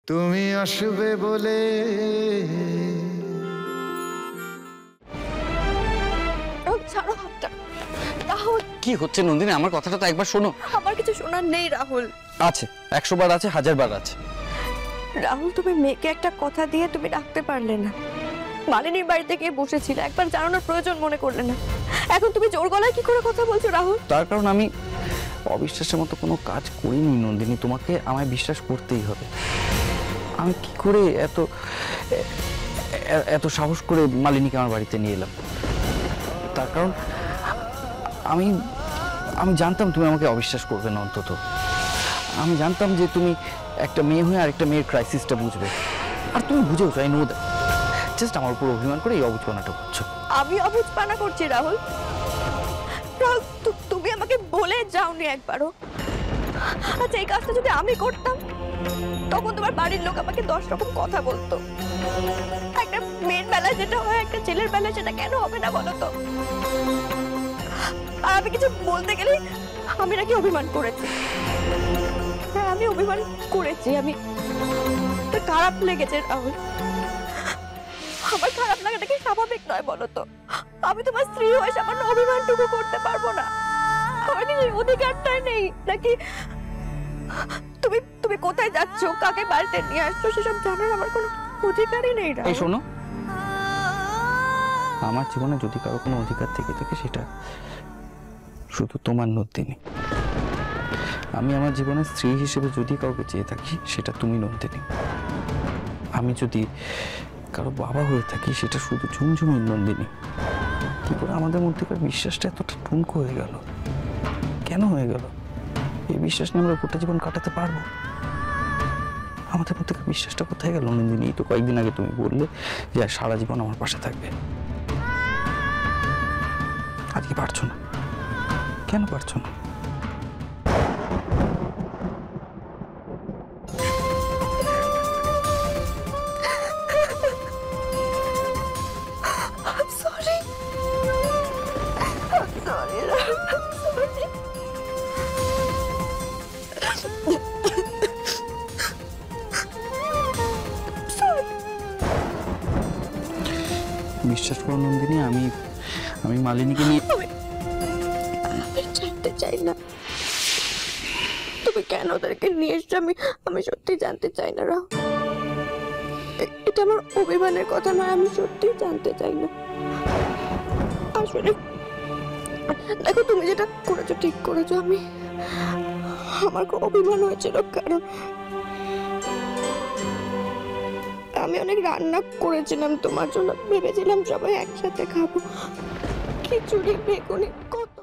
তুমি আসবে বলে ছাড়ো হাতটা। রাহুল, কি হচ্ছে নন্দিনী? আমার কথাটা তো একবার শোনো। আমার কিছু শোনার নেই রাহুল। আছে, 100 বার আছে, 1000 বার আছে। রাহুল, তুমি মেয়েকে একটা কথা দিয়ে তুমি রাখতে পারলে না। মালিনীর বাড়িতে গিয়ে বসেছিলে, একবার জানানোর প্রয়োজন মনে করলে না। এখন তুমি জোর গলায় কি করে কথা বলছো রাহুল? তার কারণ আমি অবিশ্বাসের মতো কোনো কাজ করিনি নন্দিনী। তোমাকে আমায় বিশ্বাস করতেই হবে। আমি কি করে এত সাহস করে মালিনীকে আমার বাড়িতে নিয়ে এলাম? তার কারণ আমি জানতাম তুমি আমাকে অবিশ্বাস করবে না। অন্তত আমি জানতাম যে তুমি একটা মেয়ে হয়ে আরেকটা মেয়ের ক্রাইসিসটা বুঝবে, আর তুমি বুঝেও চাই নো দ্যাট। জাস্ট আমার উপর অভিমান করে এই অবুঝপানাটা করছো। আমি অবুঝপানা করছি রাহুল? রাহুল, তুমি আমাকে বলে যাওনি একবারও? আচ্ছা, এই কাজটা যদি আমি করতাম তখন তোমার বাড়ির লোক আমাকে 10 রকম কথা বলতো। একটা মেয়ের বেলায় যেটা হয় একটা ছেলের বেলায় সেটা কেন হবে না বলো তো? আর আমি কিছু বলতে গেলে আমি নাকি অভিমান করেছি। হ্যাঁ, আমি অভিমান করেছি। আমি খারাপ লেগেছে রাহুল। আমার খারাপ লাগাটা কি স্বাভাবিক নয় বলো তো? আমি তোমার স্ত্রী হয়ে সামান্য অভিমানটুকু করতে পারবো না? আমার কি সেই অধিকারটাই নেই নাকি? তুমি কোথায় যাচ্ছ, কাকে বাড়িতে নিয়ে আসছো সেসব জানার আমার কোনো অধিকারই নেই। এই শোনো, আমার জীবনে যদি কারো কোনো অধিকার থেকে থাকে সেটা শুধু তোমার নন্দিনী। আমি আমার জীবনের স্ত্রী হিসেবে যদি কাউকে চেয়ে থাকি সেটা তুমি নন্দিনী। আমি যদি কারো বাবা হয়ে থাকি সেটা শুধু ঝুমঝুমির নন্দিনী। কি করে আমাদের মধ্যেকার বিশ্বাসটা এতটা ঠুনকো হয়ে গেল? কেন হয়ে গেল? এই বিশ্বাস নিয়ে আমরা গোটা জীবন কাটাতে পারবো? আমাদের মধ্যেকার বিশ্বাসটা কোথায় গেল নন্দিনী? তো কয়েকদিন আগে তুমি বললে যে সারা জীবন আমার পাশে থাকবে। আজকে পারছো না, কেন পারছো না? বিশ্বাস করো নন্দিনী, আমি মালিনীকে নিয়ে জানতে চাই না তুমি কেন ওদেরকে নিয়ে এসছো। আমি সত্যি জানতে চাই না রাহুল। এটা আমার অভিমানের কথা নয়, আমি সত্যি জানতে চাই না। আসলে দেখো, তুমি যেটা করেছো ঠিক করেছো। আমার খুব অভিমান হয়েছিল, কারণ আমি অনেক রান্না করেছিলাম তোমার জন্য। ভেবেছিলাম সবাই একসাথে খাবো, খিচুড়ি, বেগুনি, কত